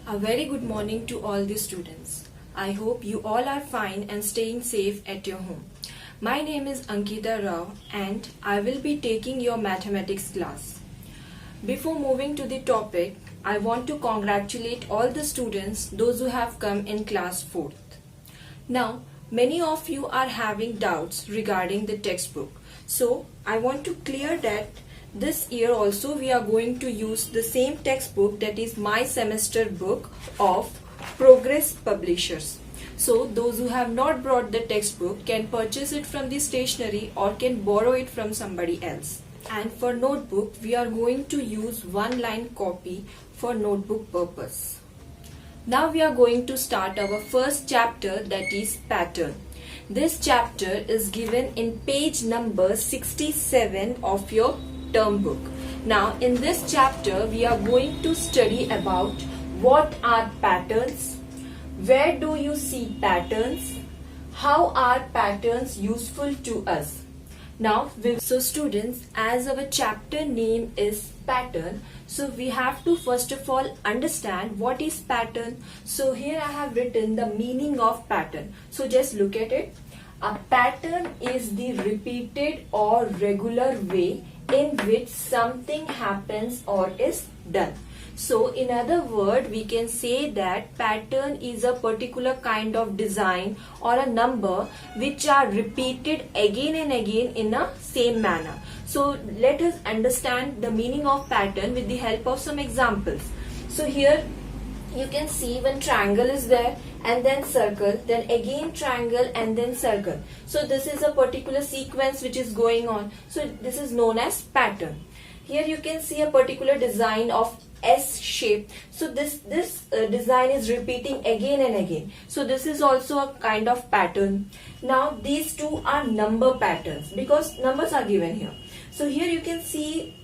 A very good morning to all the students. I hope you all are fine and staying safe at your home. My name is Ankita Rao and I will be taking your mathematics class. Before moving to the topic, I want to congratulate all the students, those who have come in class 4th. Now, many of you are having doubts regarding the textbook. So, I want to clear that this year also we are going to use the same textbook, that is my semester book of Progress Publishers. So those who have not brought the textbook can purchase it from the stationery or can borrow it from somebody else. And for notebook we are going to use one line copy for notebook purpose. Now we are going to start our first chapter, that is pattern. This chapter is given in page number 67 of your term book. Now in this chapter we are going to study about what are patterns, where do you see patterns, how are patterns useful to us. Now so students, as our chapter name is pattern, so we have to first of all understand what is pattern. So here I have written the meaning of pattern. So just look at it. A pattern is the repeated or regular way in which something happens or is done. So in other words, we can say that pattern is a particular kind of design or a number which are repeated again and again in a same manner. So let us understand the meaning of pattern with the help of some examples. So here you can see one triangle is there and then circle, then again triangle and then circle. So this is a particular sequence which is going on. So this is known as pattern. Here you can see a particular design of S shape. So this design is repeating again and again. So this is also a kind of pattern. Now these two are number patterns because numbers are given here. So here you can see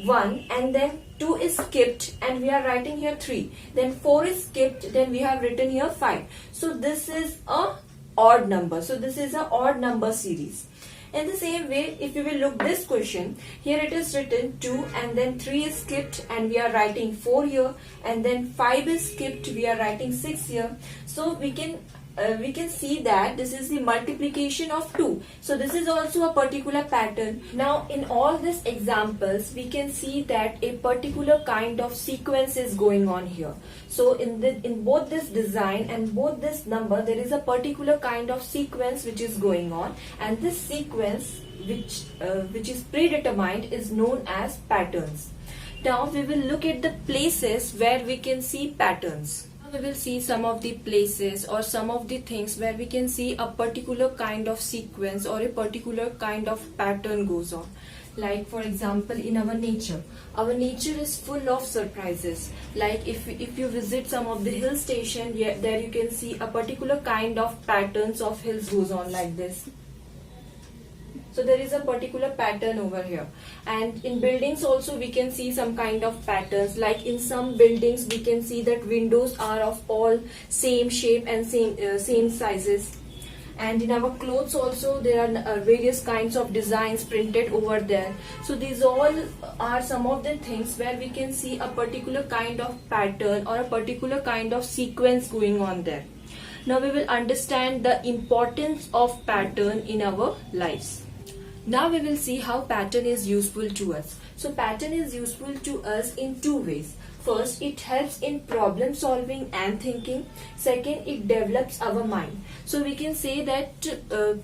1 and then 2 is skipped and we are writing here 3. Then 4 is skipped, then we have written here 5. So this is a odd number. So this is a odd number series. In the same way, if you will look this question, here it is written 2 and then 3 is skipped and we are writing 4 here, and then 5 is skipped, we are writing 6 here. So we can see that this is the multiplication of 2. So this is also a particular pattern. Now in all these examples we can see that a particular kind of sequence is going on here. So in both this design and both this number there is a particular kind of sequence which is going on, and this sequence which is predetermined is known as patterns. Now we will look at the places where we can see patterns. We will see some of the places or some of the things where we can see a particular kind of sequence or a particular kind of pattern goes on. Like for example, in our nature is full of surprises. Like if you visit some of the hill station, there you can see a particular kind of patterns of hills goes on like this. So there is a particular pattern over here. And in buildings also we can see some kind of patterns. Like in some buildings we can see that windows are of all same shape and same sizes. And in our clothes also there are various kinds of designs printed over there. So these all are some of the things where we can see a particular kind of pattern or a particular kind of sequence going on there. Now we will understand the importance of pattern in our lives. Now we will see how pattern is useful to us. So pattern is useful to us in two ways. First, it helps in problem solving and thinking. Second, it develops our mind. So we can say that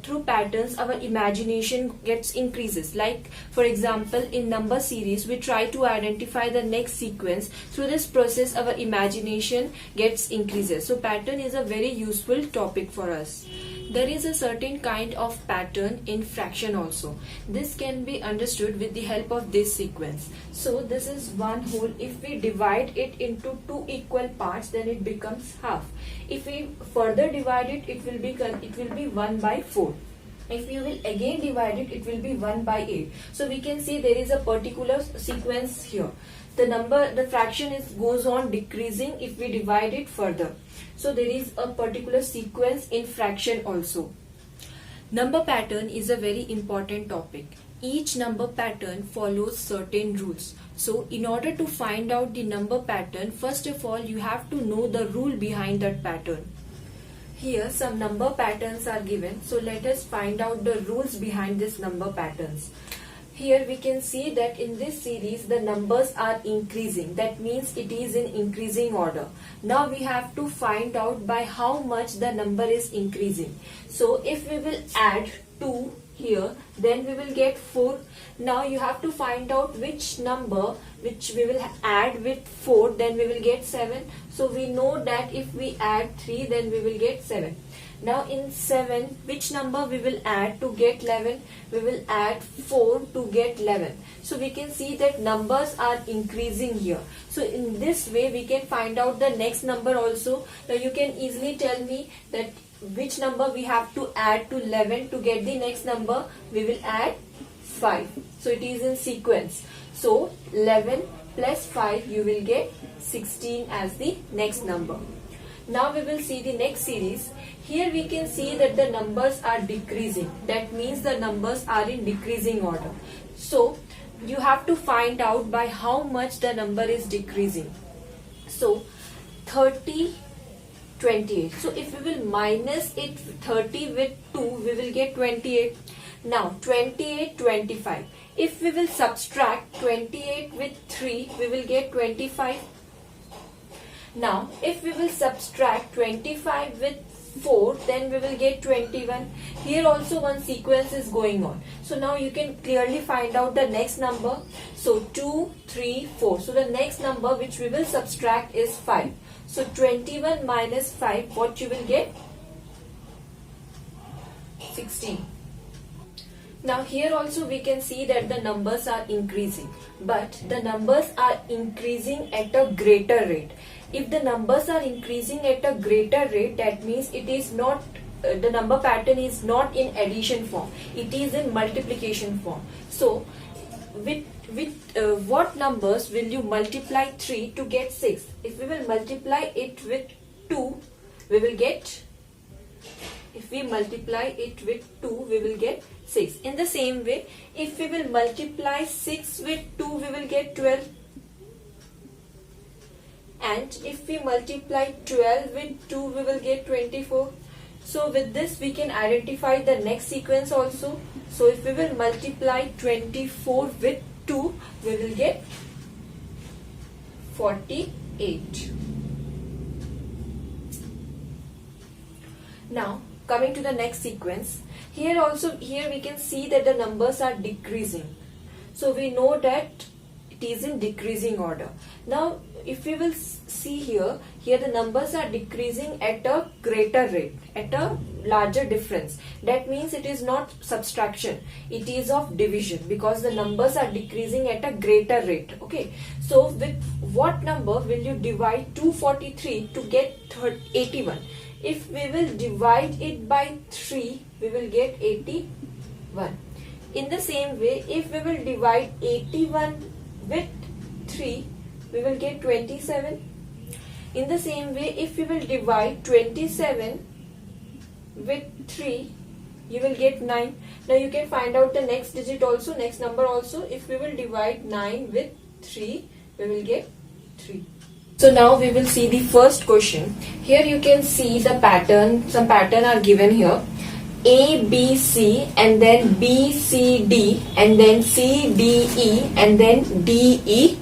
through patterns our imagination gets increases. Like for example, in number series we try to identify the next sequence. Through this process our imagination gets increases. So pattern is a very useful topic for us. There is a certain kind of pattern in fraction also. This can be understood with the help of this sequence. So this is one whole. If we divide it into two equal parts, then it becomes half. If we further divide it, it will be 1 by 4. If you will again divide it, it will be 1 by 8. So we can see there is a particular sequence here. The fraction goes on decreasing if we divide it further. So there is a particular sequence in fraction also. Number pattern is a very important topic. each number pattern follows certain rules. So in order to find out the number pattern, first of all you have to know the rule behind that pattern. Here some number patterns are given. So let us find out the rules behind this number patterns. Here we can see that in this series the numbers are increasing. That means it is in increasing order. Now we have to find out by how much the number is increasing. So if we will add 2 here, then we will get 4. Now you have to find out which number which we will add with 4, then we will get 7. So we know that if we add 3, then we will get 7. Now in 7, which number we will add to get 11? We will add 4 to get 11. So we can see that numbers are increasing here. So in this way we can find out the next number also. Now you can easily tell me that which number we have to add to 11 to get the next number. We will add 5. So it is in sequence. So 11 plus 5, you will get 16 as the next number. Now we will see the next series. Here we can see that the numbers are decreasing. That means the numbers are in decreasing order. So you have to find out by how much the number is decreasing. So 30, 28. So if we will minus it 30 with 2, we will get 28. Now 28, 25. If we will subtract 28 with 3, we will get 25. Now if we will subtract 25 with 4, then we will get 21. Here also one sequence is going on. So now you can clearly find out the next number. So 2, 3, 4. So the next number which we will subtract is 5. So 21 minus 5, what you will get? 16. Now here also we can see that the numbers are increasing, but the numbers are increasing at a greater rate. If the numbers are increasing at a greater rate, that means it is not the number pattern is not in addition form, it is in multiplication form. So with what numbers will you multiply 3 to get 6? If we will multiply it with 2, we will get, if we multiply it with 2, we will get 6. In the same way, if we will multiply 6 with 2, we will get 12. And if we multiply 12 with 2, we will get 24. So with this we can identify the next sequence also. So if we will multiply 24 with 2, we will get 48. Now coming to the next sequence, here we can see that the numbers are decreasing. So we know that it is in decreasing order. Now if we will see here the numbers are decreasing at a greater rate, at a larger difference. That means it is not subtraction, it is of division, because the numbers are decreasing at a greater rate. Okay, so with what number will you divide 243 to get 81? If we will divide it by 3, we will get 81. In the same way, if we will divide 81 with 3, we will get 27. In the same way, if we will divide 27 with 3, you will get 9. Now you can find out the next digit also, next number also. If we will divide 9 with 3, we will get 3. So now we will see the first question. Here you can see the pattern, some pattern are given here. A, B, C, and then B, C, D, and then C, D, E, and then D, E,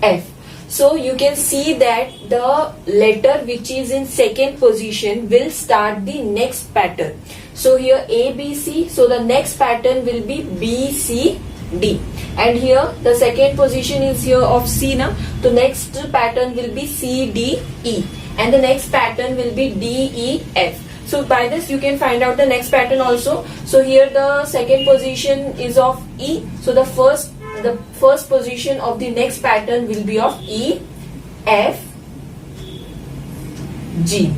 F. So you can see that the letter which is in second position will start the next pattern. So here A, B, C, so the next pattern will be B, C, D. And here the second position is here of C now. The next pattern will be C, D, E. And the next pattern will be D, E, F. So by this you can find out the next pattern also. So here the second position is of E. So the first position of the next pattern will be of E, F, G.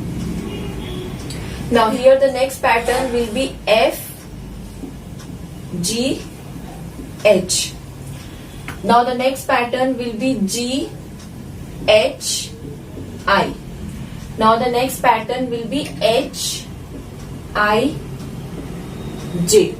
Now here the next pattern will be F, G, H. Now the next pattern will be G, H, I. Now the next pattern will be H, I, J.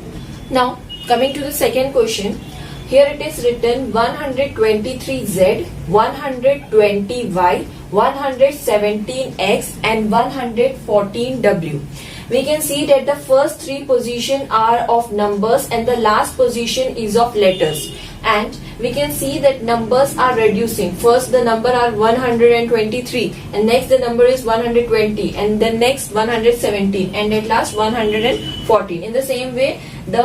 Now Coming to the second question, here it is written 123z, 120y, 117x and 114w. We can see that the first three positions are of numbers and the last position is of letters. And we can see that numbers are reducing. First the number are 123 and next the number is 120 and then next 117 and at last 114. In the same way, the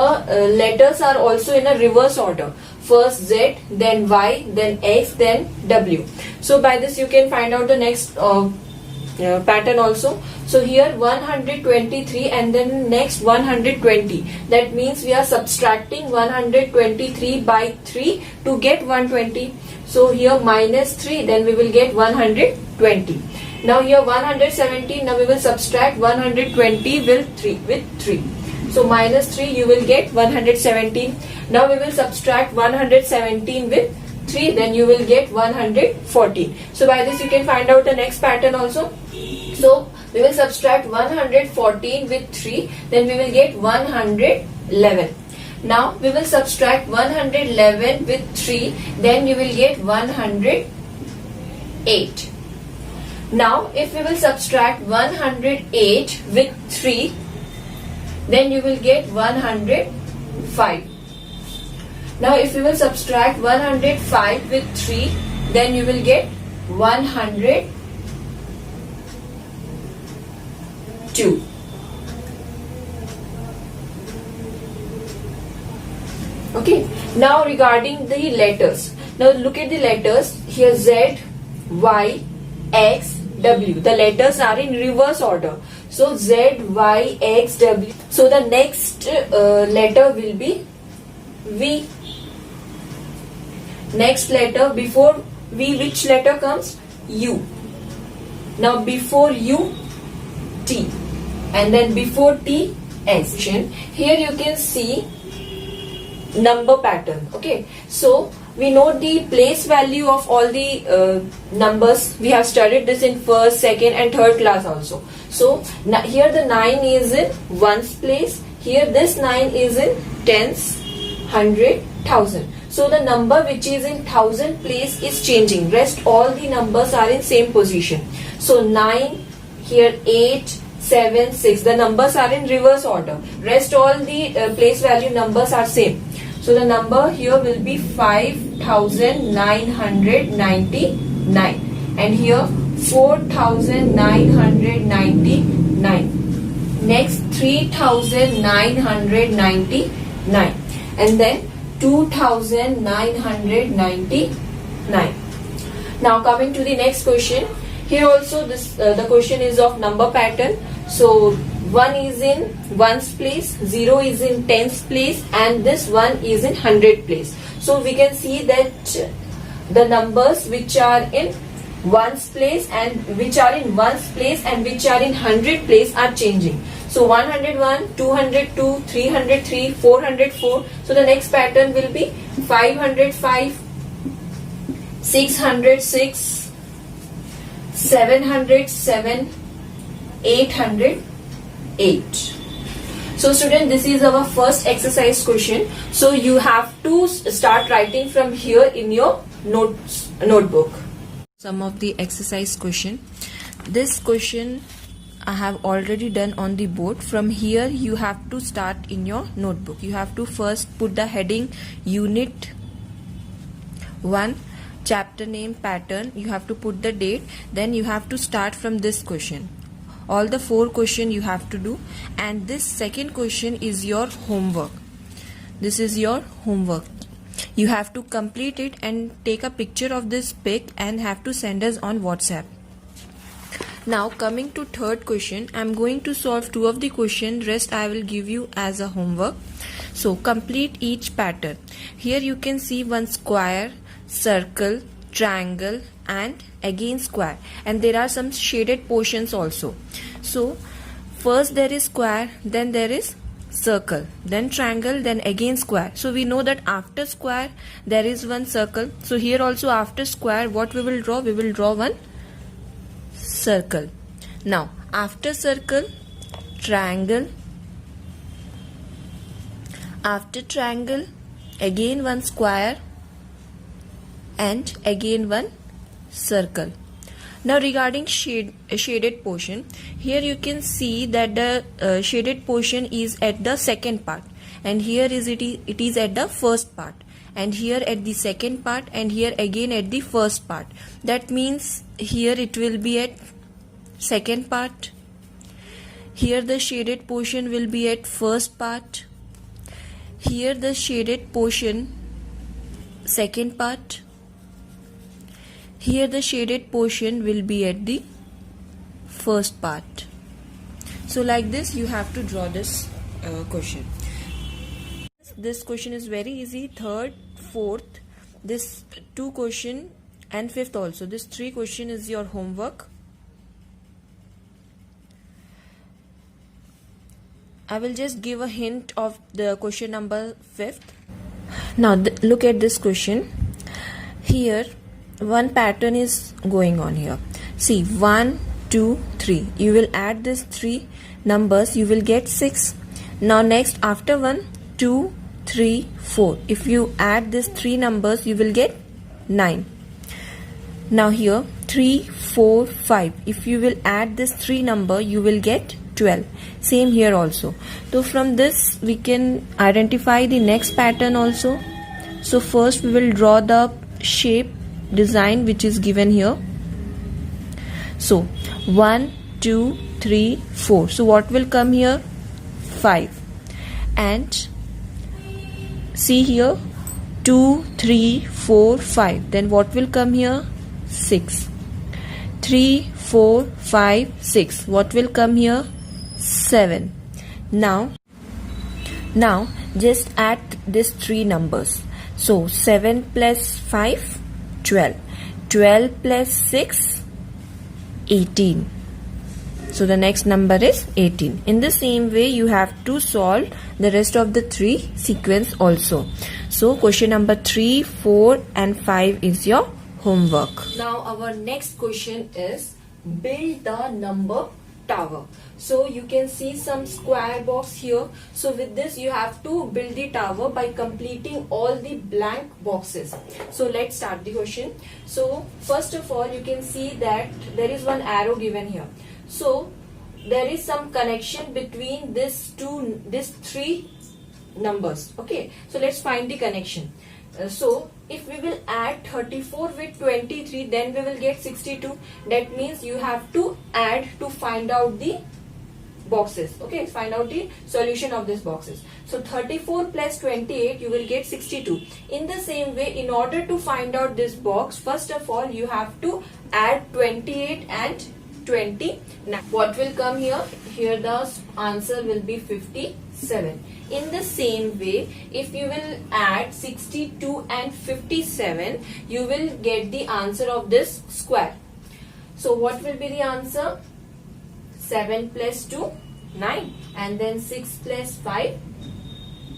letters are also in a reverse order. First Z, then Y, then X, then W. So by this you can find out the next pattern also. So here 123 and then next 120. That means we are subtracting 123 by 3 to get 120. So here minus 3, then we will get 120. Now here 117, now we will subtract 120 with 3. So minus 3 you will get 117. Now we will subtract 117 with 3, then you will get 114. So by this you can find out the next pattern also. So we will subtract 114 with 3, then we will get 111. Now we will subtract 111 with 3, then you will get 108. Now if we will subtract 108 with 3, then you will get 105. Now if we will subtract 105 with 3, then you will get 102. Okay, now regarding the letters. Now look at the letters. Here Z, Y, X, W. The letters are in reverse order. So Z, Y, X, W. So the next letter will be V. Next letter, before V, which letter comes? U. Now before U, T. And then before T, S. Here you can see number pattern. Okay. So we know the place value of all the numbers. We have studied this in first, second and third class also. So here the 9 is in ones place. Here this 9 is in tens, 100, 1000. So the number which is in 1000 place is changing. Rest all the numbers are in same position. So 9, here 8, 7, 6. The numbers are in reverse order. Rest all the place value numbers are same. So the number here will be 5999 and here 4999. Next 3999 and then 2999. Now coming to the next question. Here also this the question is of number pattern. So 1 is in ones place, 0 is in tens place and this 1 is in 100 place. So we can see that the numbers which are in ones place and which are in ones place and which are in 100 place are changing. So 101, 202, 303, 404. So the next pattern will be 505, 606, 707, 808. So student, this is our first exercise question. So you have to start writing from here in your notebook. Some of the exercise question. This question I have already done on the board. From here you have to start in your notebook. You have to first put the heading Unit 1, chapter name, pattern. You have to put the date. Then you have to start from this question. All the 4 questions you have to do, and this second question is your homework. This is your homework. You have to complete it and take a picture of this pic and have to send us on WhatsApp. Now coming to third question, I am going to solve 2 of the questions, rest I will give you as a homework. So complete each pattern. Here you can see one square, circle, triangle and again square, and there are some shaded portions also. So first there is square, then there is circle, then triangle, then again square. So we know that after square there is one circle. So here also after square what we will draw? We will draw one circle. Now after circle, triangle, After triangle, again one square and again one circle. Now regarding shaded portion, here you can see that the shaded portion is at the second part, and here it is at the first part, and here at the second part, and here again at the first part. That means here it will be at second part, here the shaded portion will be at first part, here the shaded portion second part, here the shaded portion will be at the first part. So like this you have to draw this question. This question is very easy. Third, fourth, this 2 question and fifth also. This 3 question is your homework. I will just give a hint of the question number 5th. Now look at this question. Here one pattern is going on here. See, 1, 2, 3. You will add these 3 numbers, you will get 6. Now next, after 1, 2, 3, 4. If you add these 3 numbers, you will get 9. Now here 3, 4, 5. If you will add this 3 number, you will get 12. Same here also. So from this we can identify the next pattern also. So first we will draw the shape design which is given here. So 1, 2, 3, 4. So what will come here? 5. And see here 2, 3, 4, 5. Then what will come here? 6. 3, 4, 5, 6. What will come here? 7. Now just add these 3 numbers. So 7 plus 5, 12. 12 plus 6, 18. So the next number is 18. In the same way you have to solve the rest of the 3 sequence also. So question number 3, 4 and 5 is your homework. Now our next question is build the number tower. So you can see some square box here. So with this you have to build the tower by completing all the blank boxes. So let's start the question. So first of all you can see that there is one arrow given here. So there is some connection between these 3 numbers. Okay, so let's find the connection. So if we will add 34 with 23, then we will get 62. That means you have to add to find out the boxes. Okay, find out the solution of these boxes. So 34 plus 28, you will get 62. In the same way, in order to find out this box, first of all you have to add 28 and 20. Now what will come here? Here the answer will be 57. In the same way, if you will add 62 and 57, you will get the answer of this square. So what will be the answer? 7 plus 2, 9, and then 6 plus 5,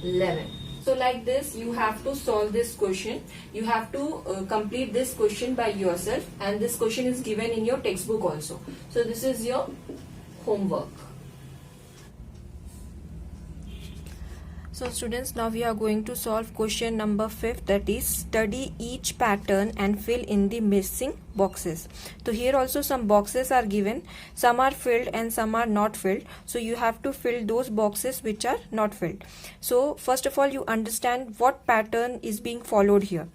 11. So like this you have to solve this question. You have to complete this question by yourself, and this question is given in your textbook also. So this is your homework. So students, now we are going to solve question number 5, that is study each pattern and fill in the missing boxes. So here also some boxes are given, some are filled and some are not filled. So you have to fill those boxes which are not filled. So first of all you understand what pattern is being followed here.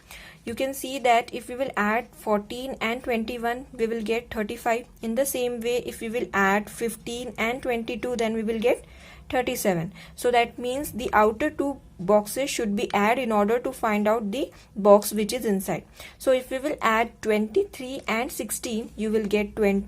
You can see that if we will add 14 and 21, we will get 35. In the same way, if we will add 15 and 22, then we will get 37. So that means the outer 2 boxes should be added in order to find out the box which is inside. So if we will add 23 and 16, you will get 39.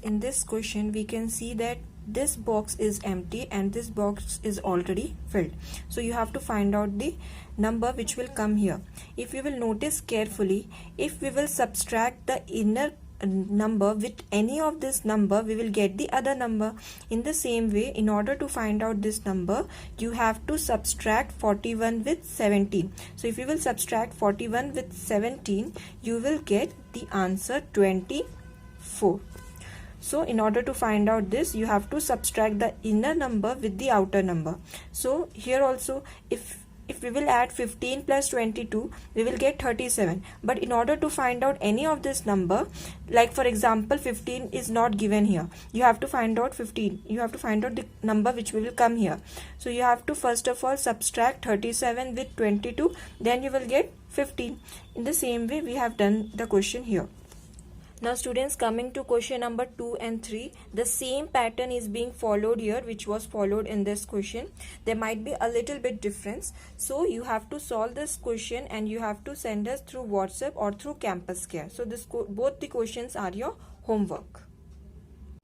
In this question we can see that this box is empty and this box is already filled. So you have to find out the number which will come here. If you will notice carefully, if we will subtract the inner number with any of this number, we will get the other number. In the same way, in order to find out this number, you have to subtract 41 with 17. So if you will subtract 41 with 17, you will get the answer 24. So in order to find out this, you have to subtract the inner number with the outer number. So here also, if we will add 15 plus 22, we will get 37. But in order to find out any of this number, like for example 15 is not given here, you have to find out 15, you have to find out the number which will come here. So you have to first of all subtract 37 with 22, then you will get 15. In the same way we have done the question here. Now students, coming to question number 2 and 3, the same pattern is being followed here which was followed in this question. There might be a little bit difference. So you have to solve this question and you have to send us through WhatsApp or through Campus Care. So both the questions are your homework.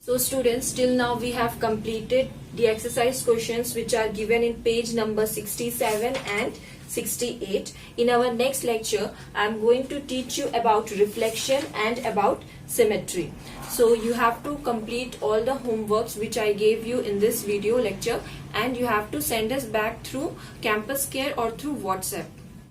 So students, till now we have completed the exercise questions which are given in page number 67 and 68. In our next lecture, I am going to teach you about reflection and about symmetry. So you have to complete all the homeworks which I gave you in this video lecture, and you have to send us back through Campus Care or through WhatsApp.